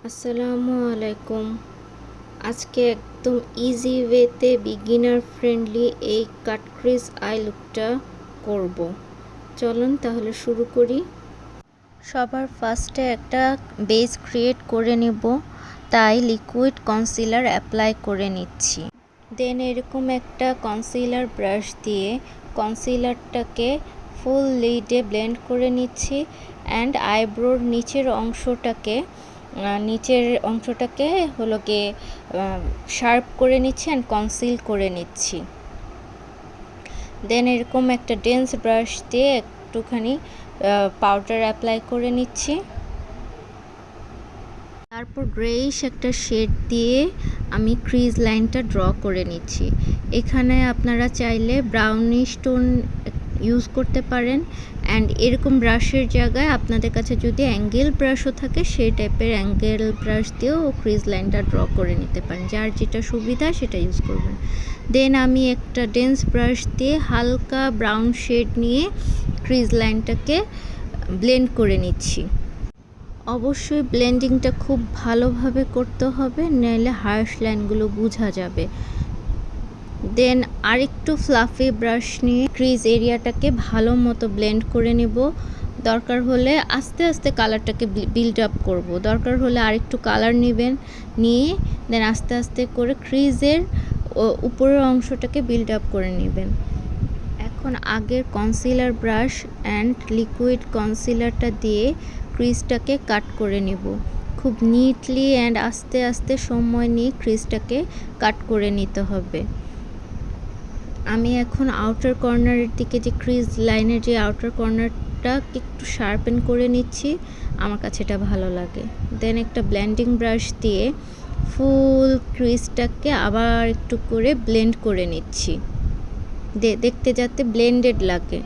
আসসালামু আলাইকুম। আজকে একদম ইজি ওয়েতে বিগিনার ফ্রেন্ডলি এই কাট ক্রিজ আই লুকটা করব। চলুন তাহলে শুরু করি। সবার ফার্স্টে একটা বেস ক্রিয়েট করে নেব, তাই লিকুইড কনসিলার অ্যাপ্লাই করে নিচ্ছি। দেন এরকম একটা কনসিলার ব্রাশ দিয়ে কনসিলারটাকে ফুল লিডে ব্লেন্ড করে নিচ্ছি অ্যান্ড আইব্রোর নিচের অংশটাকে হলো গিয়ে শার্প করে নিচ্ছি অ্যান্ড কনসিল করে নিচ্ছি। দেন এরকম একটা ডেন্স ব্রাশ দিয়ে একটুখানি পাউডার অ্যাপ্লাই করে নিচ্ছি। তারপর গ্রেইশ একটা শেড দিয়ে আমি ক্রিজ লাইনটা ড্র করে নিচ্ছি। এখানে আপনারা চাইলে ব্রাউনিশ টোন ইউজ করতে পারেন অ্যান্ড এরকম ব্রাশের জায়গায় আপনাদের কাছে যদি অ্যাঙ্গেল ব্রাশও থাকে সেই টাইপের অ্যাঙ্গেল ব্রাশ দিয়েও ক্রিজ লাইনটা ড্র করে নিতে পারেন, যার যেটা সুবিধা সেটা ইউজ করবেন। দেন আমি একটা ডেন্স ব্রাশ দিয়ে হালকা ব্রাউন শেড নিয়ে ক্রিজ লাইনটাকে ব্লেন্ড করে নিচ্ছি। অবশ্যই ব্লেন্ডিংটা খুব ভালোভাবে করতে হবে, নইলে হার্শ লাইনগুলো বোঝা যাবে। দেন আরেকটু ফ্লাফি ব্রাশ নিয়ে ক্রিজ এরিয়াটাকে ভালো মতো ব্লেন্ড করে নেব। দরকার হলে আস্তে আস্তে কালারটাকে বিল্ড আপ করব। দরকার হলে আরেকটু কালার নেবেন, নিয়ে দেন আস্তে আস্তে করে ক্রিজের উপরের অংশটাকে বিল্ড আপ করে নেবেন। এখন আগের কনসিলার ব্রাশ অ্যান্ড লিকুইড কনসিলারটা দিয়ে ক্রিজটাকে কাট করে নেব। খুব নিটলি অ্যান্ড আস্তে আস্তে সময় নিয়ে ক্রিজটাকে কাট করে নিতে হবে। আমি এখন আউটার কর্নারের দিকে যে ক্রিজ লাইনের যে আউটার কর্নারটা একটু শার্পেন করে নিচ্ছি, আমার কাছে এটা ভালো লাগে। দেন একটা ব্লেন্ডিং ব্রাশ দিয়ে ফুল ক্রিজটাকে আবার একটু করে ব্লেন্ড করে নিচ্ছি, দেখতে যাতে ব্লেন্ডেড লাগে।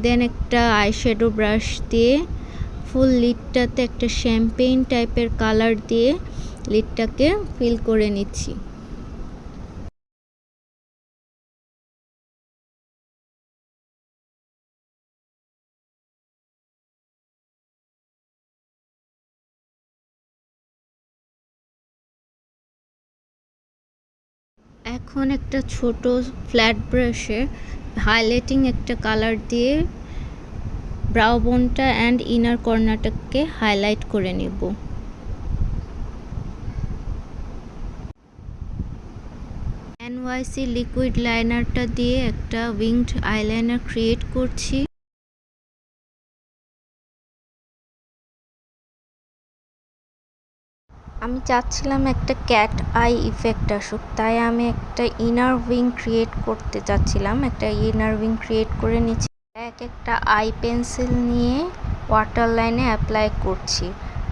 দেন একটা আইশ্যাডো ব্রাশ দিয়ে ফুল লিডটাতে একটা শ্যাম্পেইন টাইপের কালার দিয়ে লিডটাকে ফিল করে নিচ্ছি। এখন একটা ছোট ফ্ল্যাট ব্রাশে হাইলাইটিং একটা কালার দিয়ে ব্রাউ বোনটা অ্যান্ড ইনার কর্নারটাকে হাইলাইট করে নেব। এনওয়াইসি লিকুইড লাইনারটা দিয়ে একটা উইংড আইলাইনার ক্রিয়েট করছি। আমি চাচ্ছিলাম একটা ক্যাট আই ইফেক্ট আসুক, তাই আমি একটা ইনার উইং ক্রিয়েট করতে চাচ্ছিলাম। একটা ইনার উইং ক্রিয়েট করে নিচ্ছি। একটা আই পেন্সিল নিয়ে ওয়াটার লাইনে অ্যাপ্লাই করছি।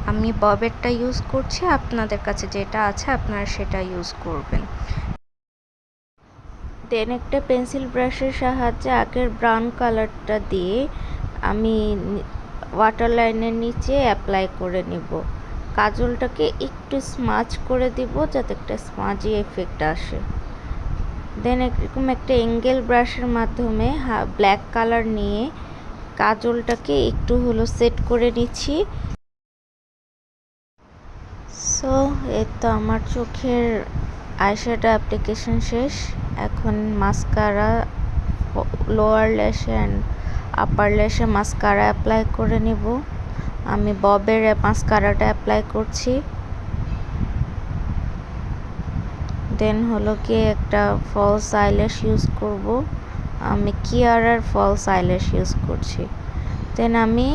আমি ববেরটা ইউজ করছি, আপনাদের কাছে যেটা আছে আপনারা সেটা ইউজ করবেন। দেন একটা পেন্সিল ব্রাশের সাহায্যে আগের ব্রাউন কালারটা দিয়ে আমি ওয়াটার লাইনের নিচে অ্যাপ্লাই করে নেব। কাজলটাকে একটু স্মাচ করে দিব যাতে একটা স্মাজি এফেক্ট আসে। দেন এরকম একটা অ্যাঙ্গেল ব্রাশের মাধ্যমে ব্ল্যাক কালার নিয়ে কাজলটাকে একটু হলো সেট করে নিচ্ছি। সো এই তো আমার চোখের আইশ্যাডো অ্যাপ্লিকেশন শেষ। এখন মাস্কারা লোয়ার ল্যাশে অ্যান্ড আপার ল্যাশে মাস্কারা অ্যাপ্লাই করে নেব। আমি ববের মাস্কারাটা অ্যাপ্লাই করছি। দেন হলো কি একটা ফলস আইল্যাশ ইউজ করব। আমি কিয়ারার ফলস আইল্যাশ ইউজ করছি। দেন আমি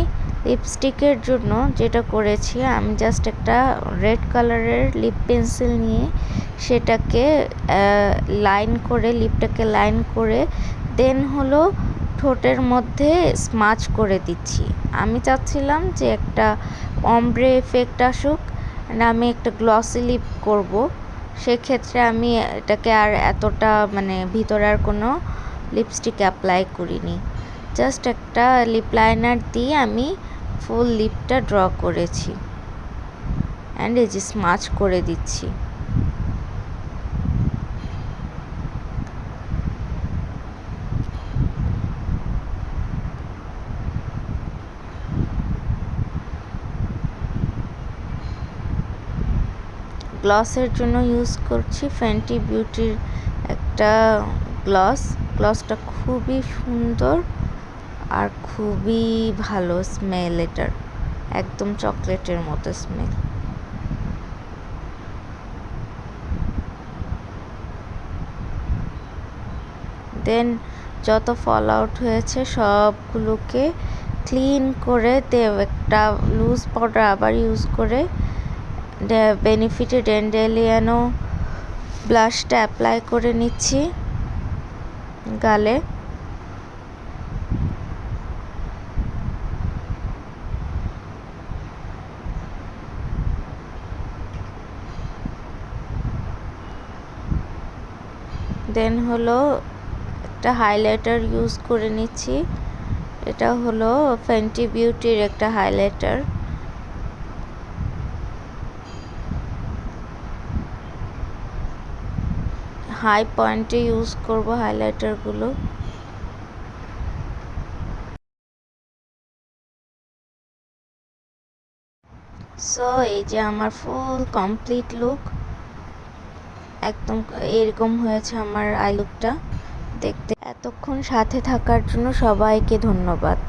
লিপস্টিকের জন্য যেটা করেছি, আমি জাস্ট একটা রেড কালারের লিপ পেন্সিল নিয়ে সেটাকে লাইন করে লিপটাকে লাইন করে দেন হলো ঠোঁটের মধ্যে স্মাচ করে দিচ্ছি। আমি চাচ্ছিলাম যে একটা অমব্রে এফেক্ট আসুক, আমি একটা গ্লসি লিপ করব। সেক্ষেত্রে আমি এটাকে আর এতটা ভিতরে আর কোনো লিপস্টিক অ্যাপ্লাই করিনি, জাস্ট একটা লিপ লাইনার দিয়ে আমি ফুল লিপটা ড্র করেছি অ্যান্ড এই যে স্মাচ করে দিচ্ছি। গ্লসের জন্য ইউজ করছি ফেন্টি বিউটির একটা গ্লসটা খুবই সুন্দর আর খুবই ভালো স্মেল, এটার একদম চকলেটের মতো স্মেল। দেন যত ফল আউট হয়েছে সবগুলোকে ক্লিন করে একটা লুজ পাউডার আবার ইউজ করে বেনিফিটে ডেন্ডেলিয়ানো ব্লাশটা অ্যাপ্লাই করে নিচ্ছি গালে। দেন হলো একটা হাইলাইটার ইউজ করে নিচ্ছি, এটা হলো ফেন্টি বিউটির একটা হাইলাইটার। হাই পয়েন্টে ইউজ করব হাইলাইটারগুলো। সো এই যে আমার ফুল কমপ্লিট লুক, একদম এরকম হয়েছে আমার আই লুকটা দেখতে। এতক্ষণ সাথে থাকার জন্য সবাইকে ধন্যবাদ।